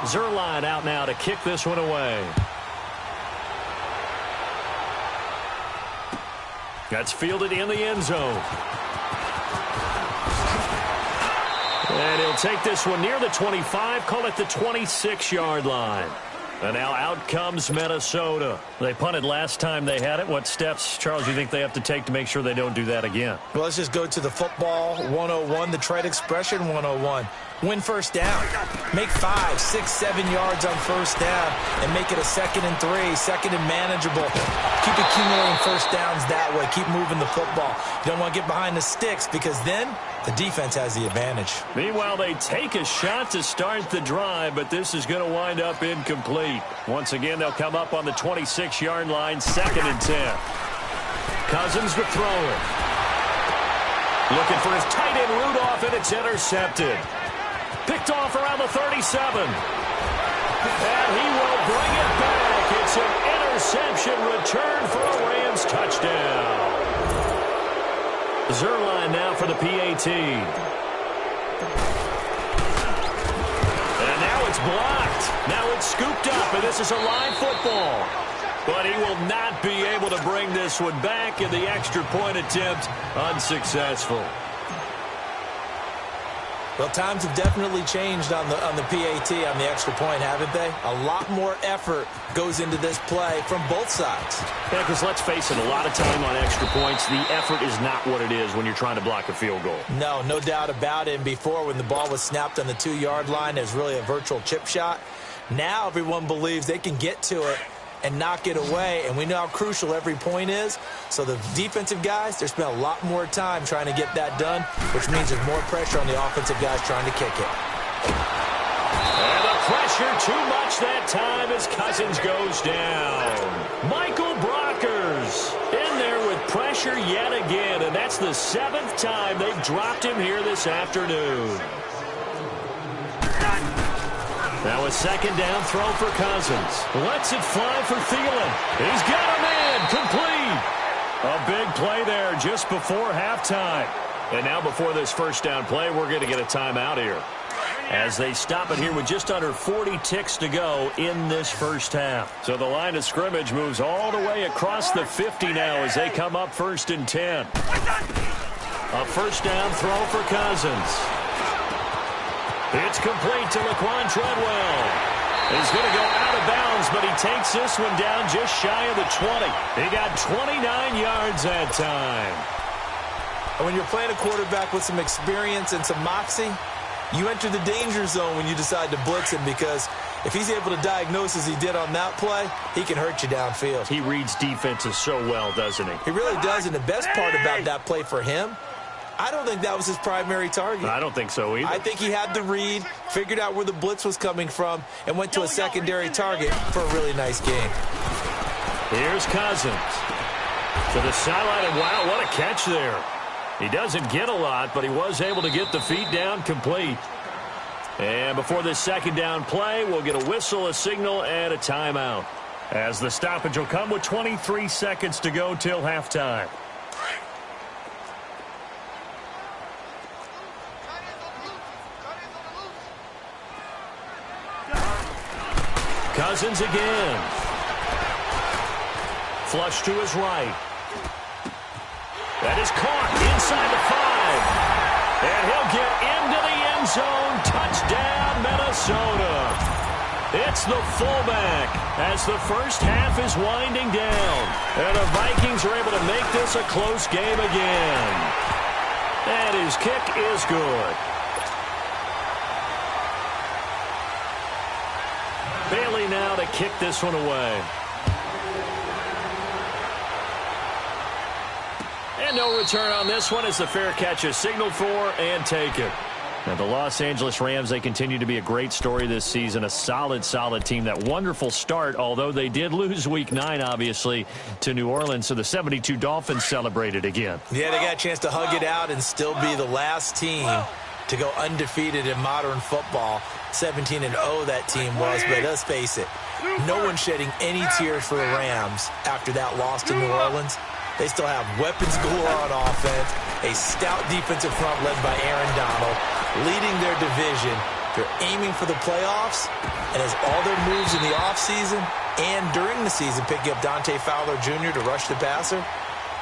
Zerline out now to kick this one away. That's fielded in the end zone. And he'll take this one near the 25, call it the 26-yard line. And now out comes Minnesota. They punted last time they had it. What steps, Charles, do you think they have to take to make sure they don't do that again? Well, let's just go to the football 101, the trade expression 101. Win first down. Make 5, 6, 7 yards on first down and make it a 2nd and 3, 2nd and manageable. Keep accumulating first downs that way. Keep moving the football. You don't want to get behind the sticks because then the defense has the advantage. Meanwhile, they take a shot to start the drive, but this is going to wind up incomplete. Once again, they'll come up on the 26-yard line, 2nd and 10. Cousins to throw it. Looking for his tight end Rudolph, and it's intercepted. Picked off around the 37. And he will bring it back. It's an interception return for a Rams touchdown. Zerline now for the PAT. And now it's blocked. Now it's scooped up, and this is a live football. But he will not be able to bring this one back, and the extra point attempt unsuccessful. Well, times have definitely changed on the PAT, on the extra point, haven't they? A lot more effort goes into this play from both sides. Yeah, because let's face it, a lot of time on extra points, the effort is not what it is when you're trying to block a field goal. No doubt about it. And before, when the ball was snapped on the 2-yard line, it was really a virtual chip shot. Now everyone believes they can get to it and knock it away, and we know how crucial every point is. So the defensive guys, they spent a lot more time trying to get that done, which means there's more pressure on the offensive guys trying to kick it. And the pressure too much that time as Cousins goes down. Michael Brockers in there with pressure yet again, and that's the 7th time they've dropped him here this afternoon. Now a 2nd down throw for Cousins. Lets it fly for Thielen. He's got a man complete. A big play there just before halftime. And now before this first down play, we're going to get a timeout here, as they stop it here with just under 40 ticks to go in this first half. So the line of scrimmage moves all the way across the 50 now as they come up 1st and 10. A first down throw for Cousins. It's complete to Laquan Treadwell. He's going to go out of bounds, but he takes this one down just shy of the 20. He got 29 yards that time. And when you're playing a quarterback with some experience and some moxie, you enter the danger zone when you decide to blitz him, because if he's able to diagnose as he did on that play, he can hurt you downfield. He reads defenses so well, doesn't he? He really does, and the best part about that play for him, I don't think that was his primary target. I don't think so either. I think he had the read, figured out where the blitz was coming from, and went to a secondary target for a really nice game. Here's Cousins to the sideline, and wow, what a catch there. He doesn't get a lot, but he was able to get the feet down complete. And before this 2nd down play, we'll get a whistle, a signal, and a timeout, as the stoppage will come with 23 seconds to go till halftime. Cousins again. Flush to his right. That is caught inside the 5. And he'll get into the end zone. Touchdown, Minnesota. It's the fullback as the first half is winding down. And the Vikings are able to make this a close game again. And his kick is good. Bailey now to kick this one away. And no return on this one as the fair catch is signaled for and taken. Now the Los Angeles Rams, they continue to be a great story this season. A solid team. That wonderful start, although they did lose Week 9, obviously, to New Orleans. So the 72 Dolphins celebrated again. Yeah, they got a chance to hug it out and still be the last team to go undefeated in modern football. 17-0 that team was, but let's face it, no one shedding any tears for the Rams after that loss to New Orleans. They still have weapons galore on offense, a stout defensive front led by Aaron Donald, leading their division, They're aiming for the playoffs, and as all their moves in the offseason and during the season, picking up Dante Fowler Jr. to rush the passer,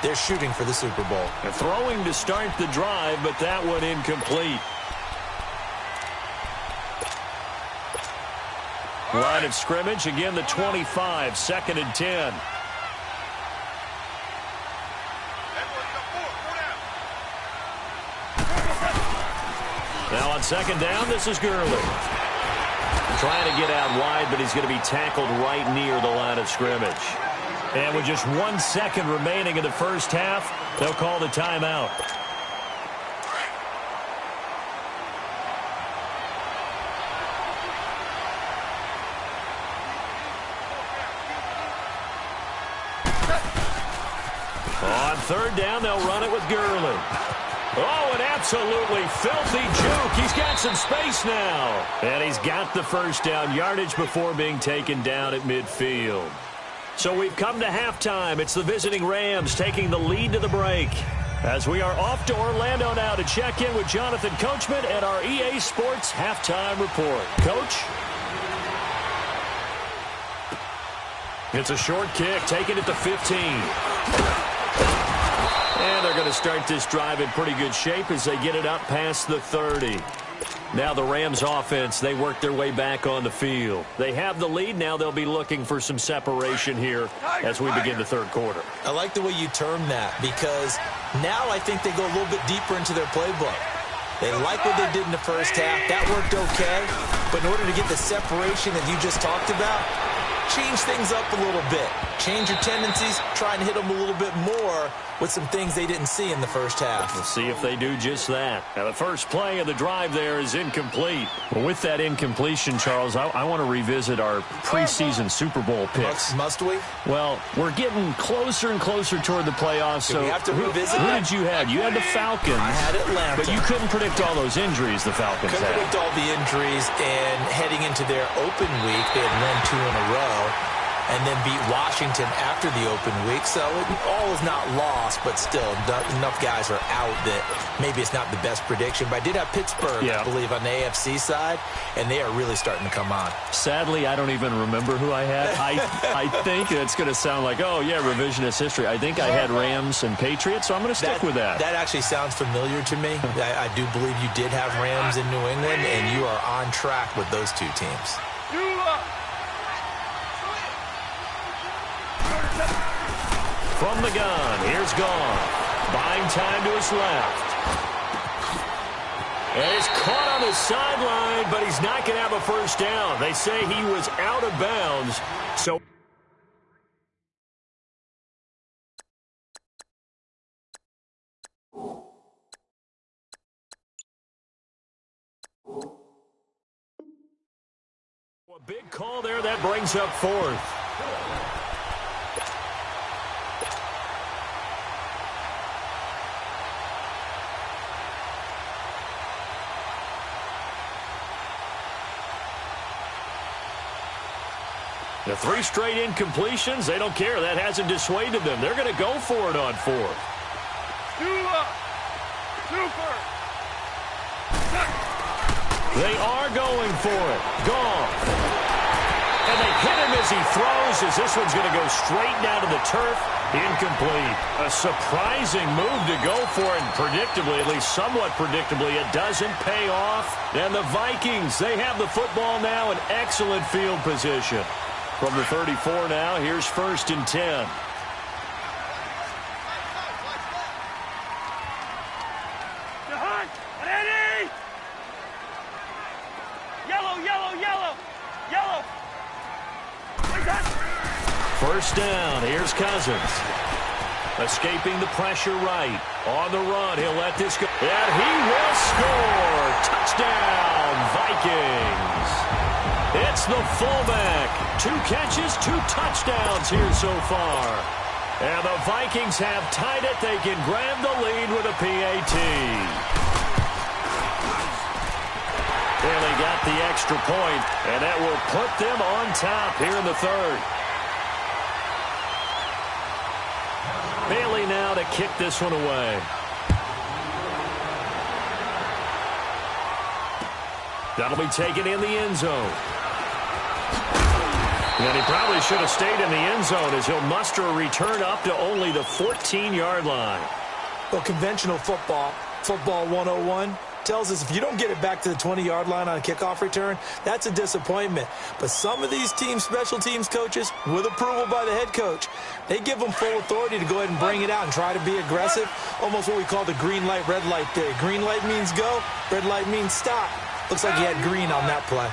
they're shooting for the Super Bowl. And throwing to start the drive, but that one incomplete. Line of scrimmage, again the 25, 2nd and 10. Now on 2nd down, this is Gurley. Trying to get out wide, but he's going to be tackled right near the line of scrimmage. And with just 1 second remaining in the first half, they'll call the timeout. On 3rd down, they'll run it with Gurley. Oh, an absolutely filthy juke. He's got some space now. And he's got the first down yardage before being taken down at midfield. So we've come to halftime. It's the visiting Rams taking the lead to the break. As we are off to Orlando now to check in with Jonathan Coachman at our EA Sports Halftime Report. Coach? It's a short kick, taken at the 15. And they're going to start this drive in pretty good shape as they get it up past the 30. Now the Rams offense, they work their way back on the field. They have the lead. Now they'll be looking for some separation here as we begin the 3rd quarter. I like the way you term that because now I think they go a little bit deeper into their playbook. They like what they did in the first half. That worked okay. But in order to get the separation that you just talked about, change things up a little bit. Change your tendencies. Try and hit them a little bit more with some things they didn't see in the first half. We'll see if they do just that. Now, the first play of the drive there is incomplete. Well, with that incompletion, Charles, I want to revisit our preseason Super Bowl picks. Must we? Well, we're getting closer and closer toward the playoffs. So we have to revisit who did you have? You had the Falcons. I had Atlanta. But you couldn't predict all those injuries the Falcons had. Couldn't predict all the injuries, and heading into their open week, they had won 2 in a row. And then beat Washington after the open week. So all is not lost, but still enough guys are out that maybe it's not the best prediction. But I did have Pittsburgh, I believe, on the AFC side, and they are really starting to come on. Sadly, I don't even remember who I had. I think it's going to sound like, oh, yeah, revisionist history. I think I had Rams and Patriots, so I'm going to stick with that. That actually sounds familiar to me. I do believe you did have Rams in New England, and you are on track with those 2 teams. From the gun, here's Goff. Buying time to his left. And he's caught on the sideline, but he's not going to have a first down. They say he was out of bounds. So a big call there. That brings up 4th. The 3 straight incompletions, they don't care. That hasn't dissuaded them. They're going to go for it on 4th. They are going for it. Goff. And they hit him as he throws, as this one's going to go straight down to the turf. Incomplete. A surprising move to go for it, and predictably, at least somewhat predictably, it doesn't pay off. And the Vikings, they have the football now in excellent field position. From the 34 now, here's 1st and 10. Ready? Yellow, yellow, yellow, yellow. 1st down, here's Cousins. Escaping the pressure right. On the run, he'll let this go. And he will score. Touchdown, Vikings. It's the fullback. 2 catches, 2 touchdowns here so far. And the Vikings have tied it. They can grab the lead with a PAT. And they got the extra point, and that will put them on top here in the 3rd. Bailey now to kick this one away. That'll be taken in the end zone. And he probably should have stayed in the end zone as he'll muster a return up to only the 14-yard line. Well, conventional football 101, tells us if you don't get it back to the 20-yard line on a kickoff return, that's a disappointment. But some of these special teams coaches, with approval by the head coach, they give them full authority to go ahead and bring it out and try to be aggressive, almost what we call the green light, red light theory. Green light means go, red light means stop. Looks like he had green on that play.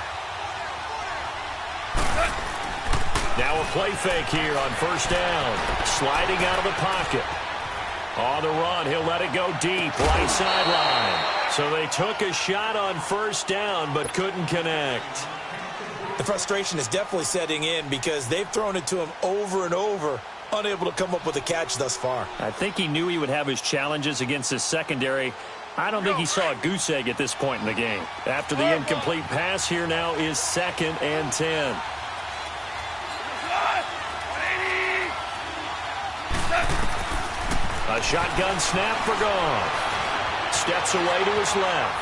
Now a play fake here on first down. Sliding out of the pocket. On the run, he'll let it go deep, right sideline. So they took a shot on first down, but couldn't connect. The frustration is definitely setting in because they've thrown it to him over and over, unable to come up with a catch thus far. I think he knew he would have his challenges against his secondary. I don't think he saw a goose egg at this point in the game. After the incomplete pass, here now is 2nd and 10. A shotgun snap for Goff. Steps away to his left.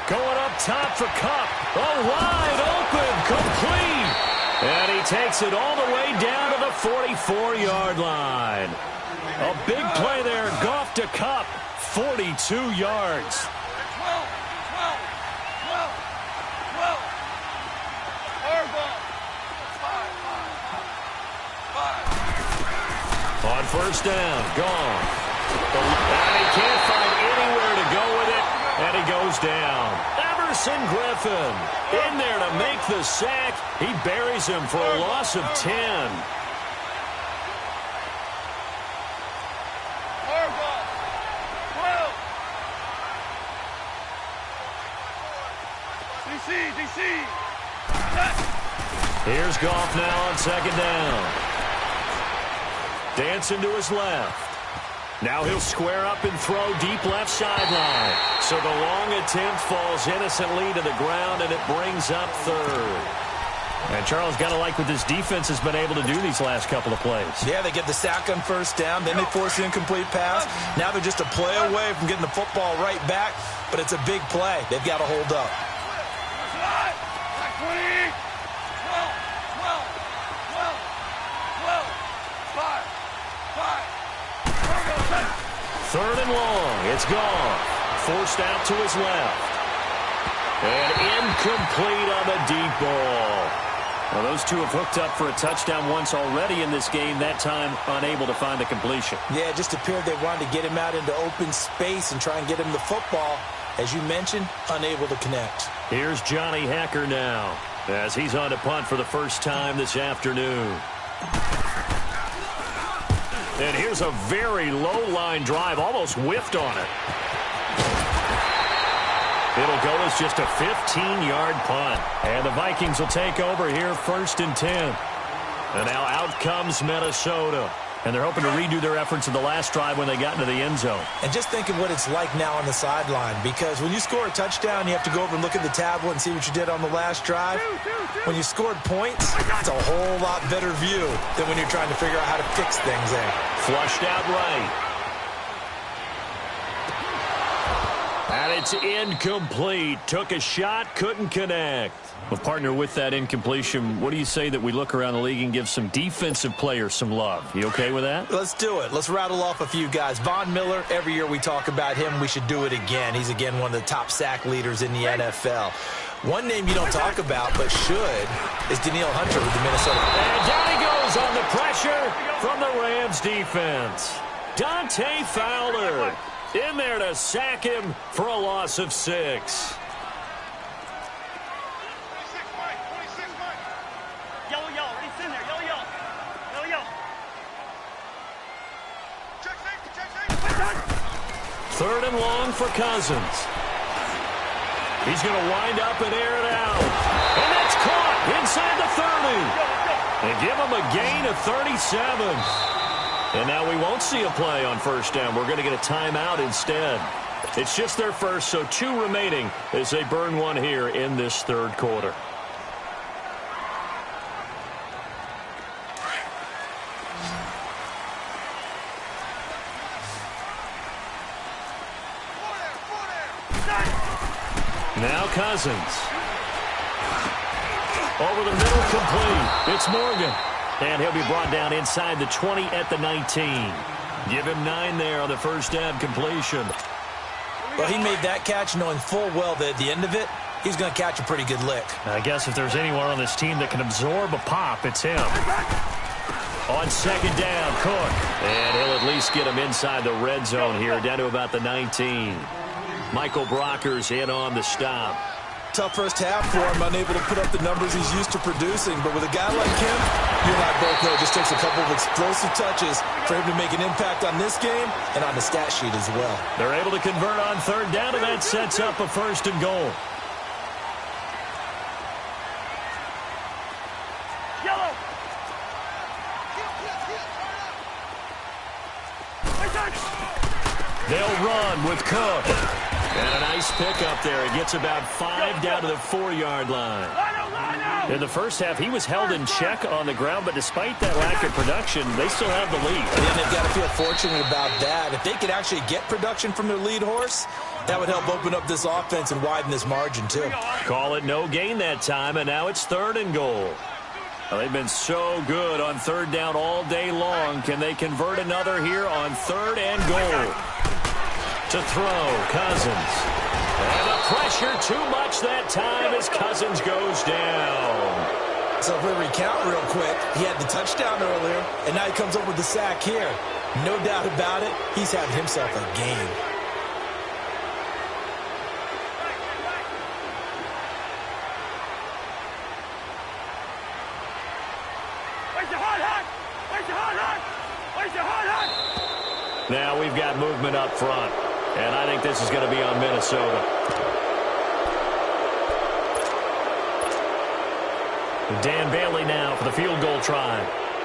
Going up top for Kupp. Oh, wide open, complete. And he takes it all the way down to the 44-yard line. A big play there. Goff to Kupp. 42 yards. 5. On first down, Goff. And he can't find anywhere to go with it, and he goes down. Everson Griffin in there to make the sack. He buries him for a loss of 10. DC. Here's Goff now on 2nd down. Dancing to his left. Now he'll square up and throw deep left sideline. So the long attempt falls innocently to the ground, and it brings up 3rd. And Charles, got to like what this defense has been able to do these last couple of plays. Yeah, they get the sack on first down, then they force the incomplete pass. Now they're just a play away from getting the football right back, but it's a big play. They've got to hold up. 3rd and long. It's Goff. Forced out to his left. And incomplete on the deep ball. Well, those two have hooked up for a touchdown once already in this game, that time unable to find the completion. Yeah, it just appeared they wanted to get him out into open space and try and get him the football. As you mentioned, unable to connect. Here's Johnny Hacker now, as he's on to punt for the first time this afternoon. And here's a very low-line drive, almost whiffed on it. It'll go as just a 15-yard punt. And the Vikings will take over here 1st and 10. And now out comes Minnesota. And they're hoping to redo their efforts in the last drive when they got into the end zone. And just think of what it's like now on the sideline, because when you score a touchdown, you have to go over and look at the tablet and see what you did on the last drive. When you scored points, it's a whole lot better view than when you're trying to figure out how to fix things there. Flushed out right. And it's incomplete. Took a shot, couldn't connect. Well, partner, with that incompletion, what do you say that we look around the league and give some defensive players some love? You okay with that? Let's do it. Let's rattle off a few guys. Von Miller, every year we talk about him, we should do it again. He's, again, one of the top sack leaders in the NFL. One name you don't talk about, but should, is Danielle Hunter with the Minnesota. And down he goes on the pressure from the Rams defense. Dante Fowler in there to sack him for a loss of 6. Third and long for Cousins. He's going to wind up and air it out. And that's caught inside the 30. And give him a gain of 37. And now we won't see a play on first down. We're going to get a timeout instead. It's just their first, so 2 remaining as they burn one here in this 3rd quarter. Now Cousins. Over the middle, complete. It's Morgan. And he'll be brought down inside the 20 at the 19. Give him 9 there on the first down completion. Well, he made that catch knowing full well that at the end of it, he's going to catch a pretty good lick. I guess if there's anyone on this team that can absorb a pop, it's him. On second down, Cook. And he'll at least get him inside the red zone here, down to about the 19. Michael Brocker's in on the stop. Tough first half for him, unable to put up the numbers he's used to producing. But with a guy like him, you and I both know it just takes a couple of explosive touches for him to make an impact on this game and on the stat sheet as well. They're able to convert on third down, and that sets up a first and goal. Yellow. They'll run with Cook. And a nice pickup there. He gets about 5 down to the 4-yard line. In the first half, he was held in check on the ground, but despite that lack of production, they still have the lead. And they've got to feel fortunate about that. If they could actually get production from their lead horse, that would help open up this offense and widen this margin, too. Call it no gain that time, and now it's third and goal. Well, they've been so good on third down all day long. Can they convert another here on third and goal? To throw, Cousins. And the pressure too much that time as Cousins goes down. So if we recount real quick, he had the touchdown earlier, and now he comes up with the sack here. No doubt about it, he's having himself a game. Where's your hard hat? Where's your hard hat? Where's your hard hat? Now we've got movement up front. And I think this is going to be on Minnesota. Dan Bailey now for the field goal try.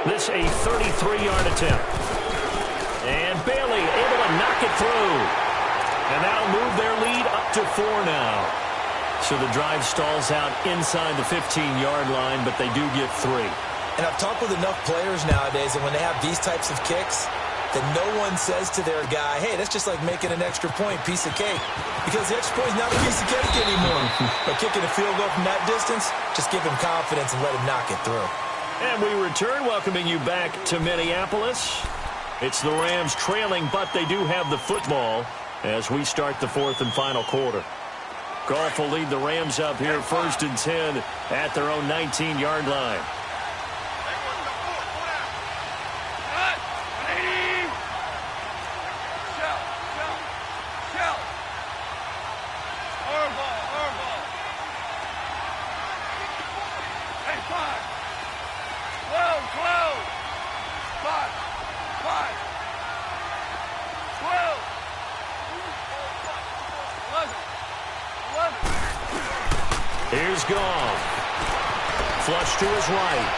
This a 33-yard attempt. And Bailey able to knock it through. And that'll move their lead up to 4 now. So the drive stalls out inside the 15-yard line, but they do get 3. And I've talked with enough players nowadays, and when they have these types of kicks, that no one says to their guy, hey, that's just like making an extra point, piece of cake. Because the extra point is not a piece of cake anymore. But kicking a field goal from that distance, just give him confidence and let him knock it through. And we return, welcoming you back to Minneapolis. It's the Rams trailing, but they do have the football as we start the 4th and final quarter. Goff will lead the Rams up here, 1st and 10 at their own 19-yard line. Here's Goff. Flush to his right.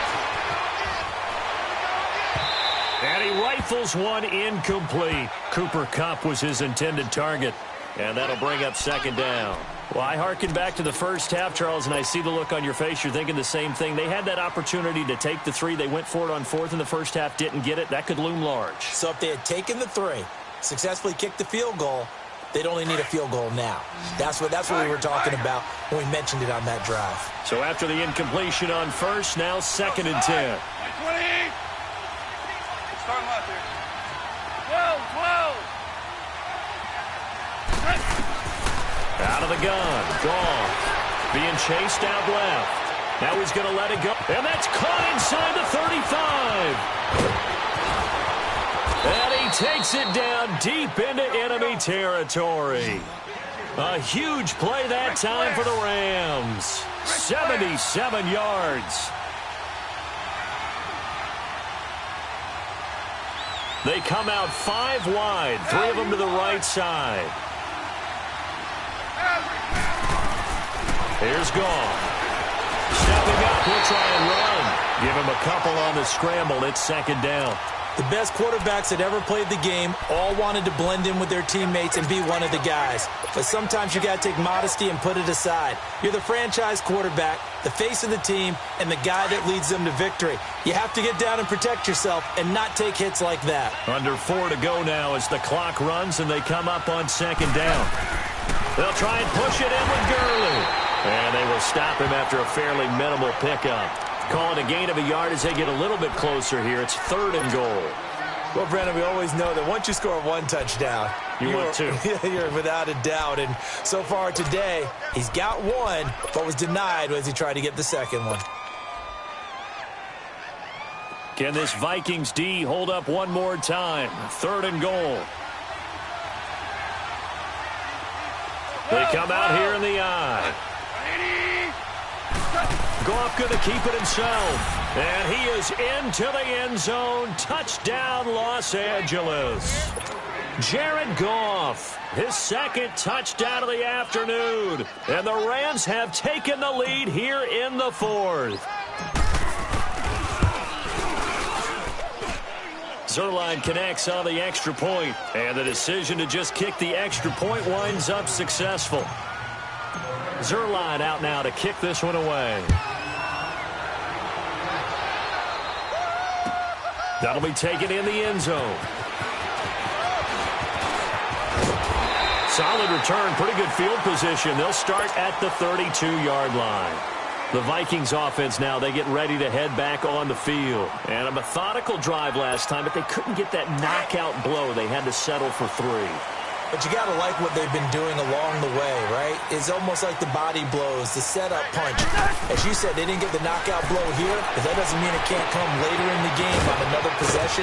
And he rifles one incomplete. Cooper Kupp was his intended target. And that'll bring up 2nd down. Well, I hearken back to the first half, Charles, and I see the look on your face. You're thinking the same thing. They had that opportunity to take the 3. They went for it on 4th in the first half, didn't get it. That could loom large. So if they had taken the 3, successfully kicked the field goal, they'd only need a field goal now. That's what we were talking about when we mentioned it on that drive. So after the incompletion on first, now 2nd and 10. 20. Start left here. 12. Out of the gun. Goff being chased out left. Now he's going to let it go. And that's caught inside the 35. And he takes it down deep into enemy territory. A huge play that time for the Rams. 77 yards. They come out 5 wide, 3 of them to the right side. Here's Goff. Stepping up, he'll try and run. Give him a couple on the scramble. It's 2nd down. The best quarterbacks that ever played the game all wanted to blend in with their teammates and be one of the guys. But sometimes you got to take modesty and put it aside. You're the franchise quarterback, the face of the team, and the guy that leads them to victory. You have to get down and protect yourself and not take hits like that. Under 4 to go now as the clock runs and they come up on 2nd down. They'll try and push it in with Gurley. And they will stop him after a fairly minimal pickup. Calling a gain of a yard as they get a little bit closer here. It's 3rd and goal. Well, Brandon, we always know that once you score 1 touchdown, you're 2. You're without a doubt. And so far today, he's got 1, but was denied as he tried to get the second one. Can this Vikings D hold up one more time? 3rd and goal. They come out here in the eye. Goff going to keep it himself. And he is into the end zone. Touchdown, Los Angeles. Jared Goff, his 2nd touchdown of the afternoon. And the Rams have taken the lead here in the 4th. Zerline connects on the extra point, and the decision to just kick the extra point winds up successful. Zerline out now to kick this one away. That'll be taken in the end zone. Solid return, pretty good field position. They'll start at the 32-yard line. The Vikings offense now, they get ready to head back on the field. And a methodical drive last time, but they couldn't get that knockout blow. They had to settle for 3. But you got to like what they've been doing along the way, right? It's almost like the body blows, the setup punch. As you said, they didn't get the knockout blow here, but that doesn't mean it can't come later in the game on another possession.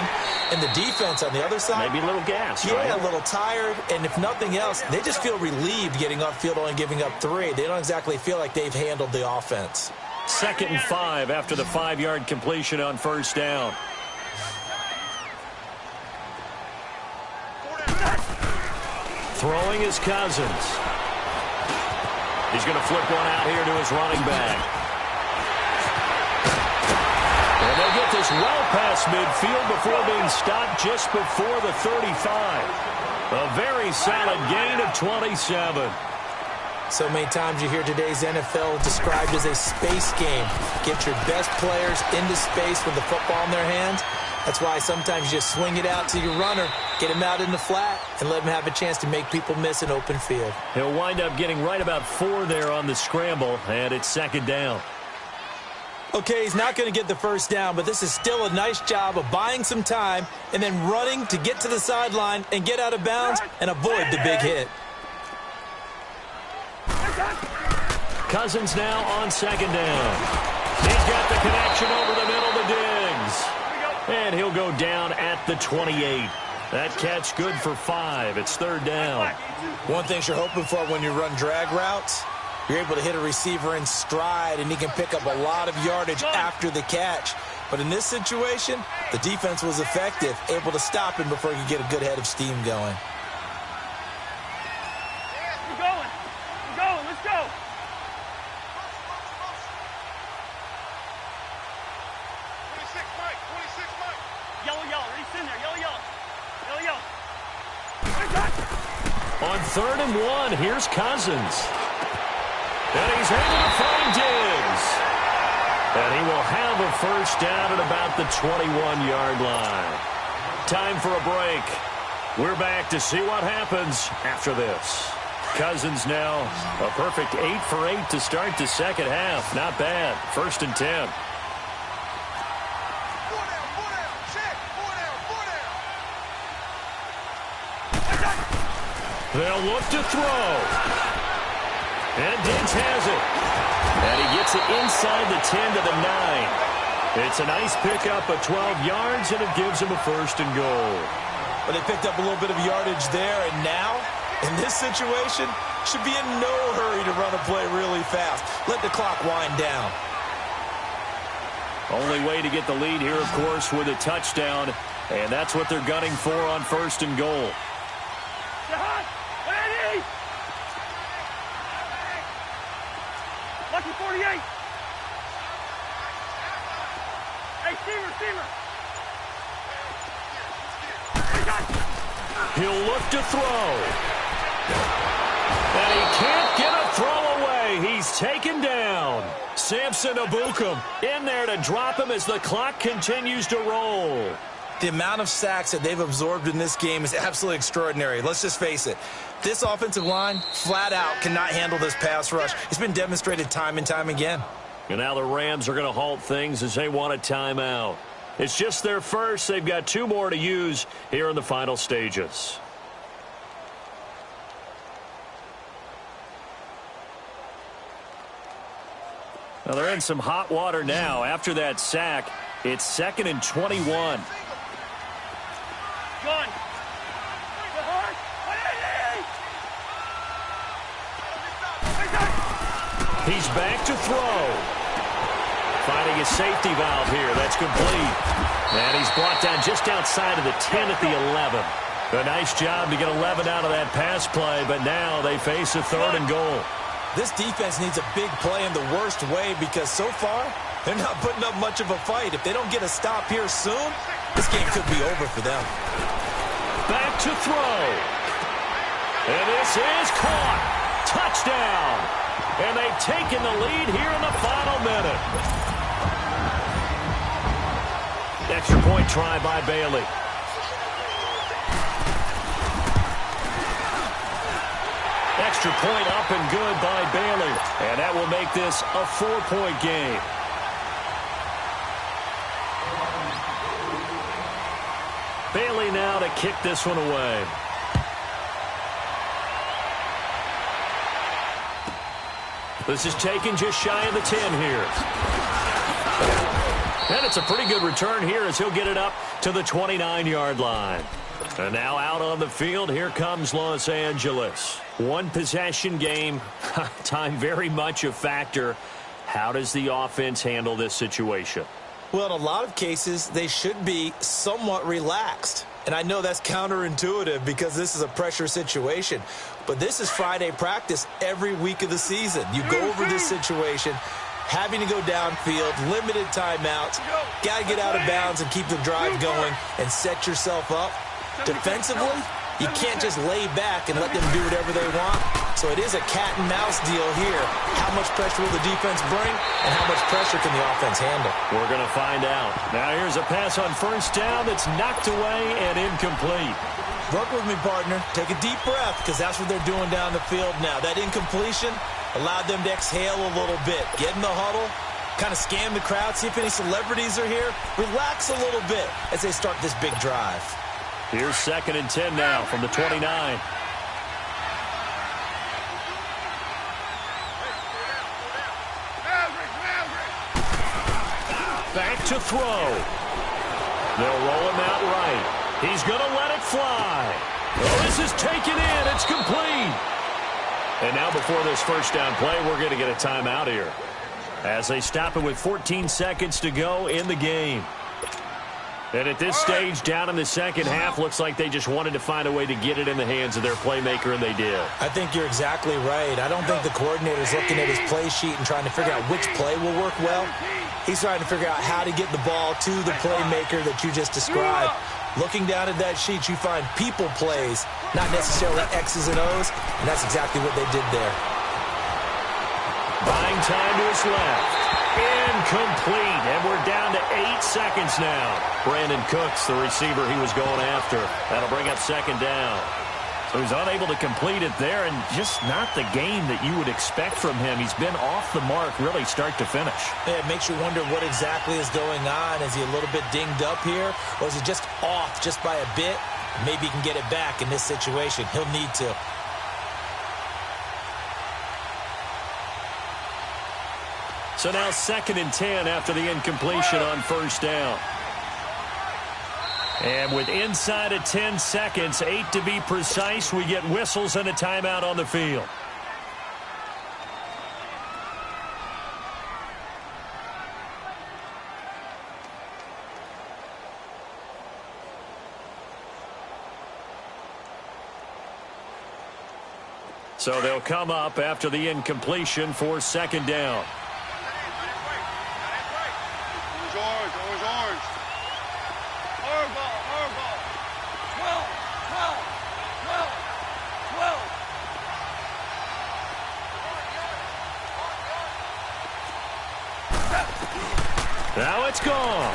And the defense on the other side, maybe a little gas, yeah, right? A little tired. And if nothing else, they just feel relieved getting upfield only giving up 3. They don't exactly feel like they've handled the offense. 2nd and 5 after the 5-yard completion on 1st down. Throwing is Cousins. He's going to flip one out here to his running back. And they get this well past midfield before being stopped just before the 35. A very solid gain of 27. So many times you hear today's NFL described as a space game. Get your best players into space with the football in their hands. That's why sometimes you just swing it out to your runner, get him out in the flat, and let him have a chance to make people miss an open field. He'll wind up getting right about 4 there on the scramble, and it's 2nd down. Okay, he's not going to get the 1st down, but this is still a nice job of buying some time and then running to get to the sideline and get out of bounds and avoid the big hit. Cousins now on 2nd down. He's got the connection over the middle to Diggs. And he'll go down at the 28. That catch good for 5. It's 3rd down. One thing you're hoping for when you run drag routes, you're able to hit a receiver in stride, and he can pick up a lot of yardage after the catch. But in this situation, the defense was effective, able to stop him before he could get a good head of steam going. On 3rd and 1, here's Cousins. And he's able to find Diggs. And he will have a 1st down at about the 21-yard line. Time for a break. We're back to see what happens after this. Cousins now a perfect 8 for 8 to start the 2nd half. Not bad. 1st and 10. They'll look to throw. And Diggs has it. And he gets it inside the 10 to the 9. It's a nice pickup of 12 yards, and it gives him a 1st and goal. But they picked up a little bit of yardage there, and now, in this situation, should be in no hurry to run a play really fast. Let the clock wind down. Only way to get the lead here, of course, with a touchdown, and that's what they're gunning for on 1st and goal. Lucky 48. Hey, Steamer. He'll look to throw. And he can't get a throw away. He's taken down. Samson Ebukam in there to drop him as the clock continues to roll. The amount of sacks that they've absorbed in this game is absolutely extraordinary. Let's just face it. This offensive line, flat out, cannot handle this pass rush. It's been demonstrated time and time again. And now the Rams are going to halt things as they want a timeout. It's just their first. They've got 2 more to use here in the final stages. Now they're in some hot water now. After that sack, it's 2nd and 21. He's back to throw. Finding his safety valve here. That's complete. And he's brought down just outside of the 10 at the 11. A nice job to get 11 out of that pass play, but now they face a 3rd and goal. This defense needs a big play in the worst way because so far, they're not putting up much of a fight. If they don't get a stop here soon, this game could be over for them. Back to throw. And this is caught. Touchdown. And they've taken the lead here in the final minute. Extra point try by Bailey. Extra point up and good by Bailey. And that will make this a 4-point game. Bailey now to kick this one away. This is taken just shy of the 10 here. And it's a pretty good return here as he'll get it up to the 29-yard line. And now out on the field, here comes Los Angeles. One possession game, time very much a factor. How does the offense handle this situation? Well, in a lot of cases, they should be somewhat relaxed. And I know that's counterintuitive because this is a pressure situation. But this is Friday practice every week of the season. You go over this situation, having to go downfield, limited timeouts, got to get out of bounds and keep the drive going and set yourself up. Defensively, you can't just lay back and let them do whatever they want. So it is a cat and mouse deal here. How much pressure will the defense bring and how much pressure can the offense handle? We're going to find out. Now here's a pass on 1st down that's knocked away and incomplete. Work with me, partner. Take a deep breath because that's what they're doing down the field now. That incompletion allowed them to exhale a little bit. Get in the huddle, kind of scan the crowd, see if any celebrities are here. Relax a little bit as they start this big drive. Here's 2nd and 10 now from the 29. Back to throw. They'll roll him out right. He's going to let it fly. Oh, this is taken in. It's complete. And now before this 1st down play, we're going to get a timeout here as they stop it with 14 seconds to go in the game. And at this stage, down in the 2nd half, looks like they just wanted to find a way to get it in the hands of their playmaker, and they did. I think you're exactly right. I don't think the coordinator's looking at his play sheet and trying to figure out which play will work well. He's trying to figure out how to get the ball to the playmaker that you just described. Looking down at that sheet, you find people plays, not necessarily X's and O's, and that's exactly what they did there. Buying time to his left. Incomplete, and we're down to 8 seconds now. Brandon Cooks, the receiver he was going after. That'll bring up 2nd down. So he's unable to complete it there, and just not the game that you would expect from him. He's been off the mark really start to finish. Yeah, it makes you wonder what exactly is going on. Is he a little bit dinged up here, or is he just off just by a bit? Maybe he can get it back in this situation. He'll need to. So now 2nd and 10 after the incompletion on 1st down. And with inside of 10 seconds, 8 to be precise, we get whistles and a timeout on the field. So they'll come up after the incompletion for 2nd down. Now it's gone.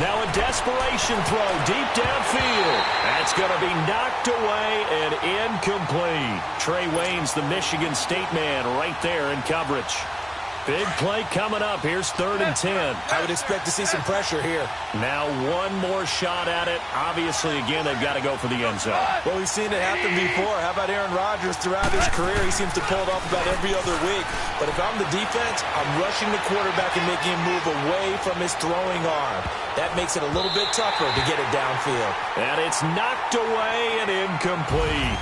Now a desperation throw deep downfield. That's going to be knocked away and incomplete. Trey Waynes, the Michigan State man, right there in coverage. Big play coming up. Here's 3rd and 10. I would expect to see some pressure here. Now one more shot at it. Obviously, again, they've got to go for the end zone. Well, we've seen it happen before. How about Aaron Rodgers throughout his career? He seems to pull it off about every other week. But if I'm the defense, I'm rushing the quarterback and making him move away from his throwing arm. That makes it a little bit tougher to get it downfield. And it's knocked away and incomplete.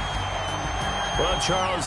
Well, Charles,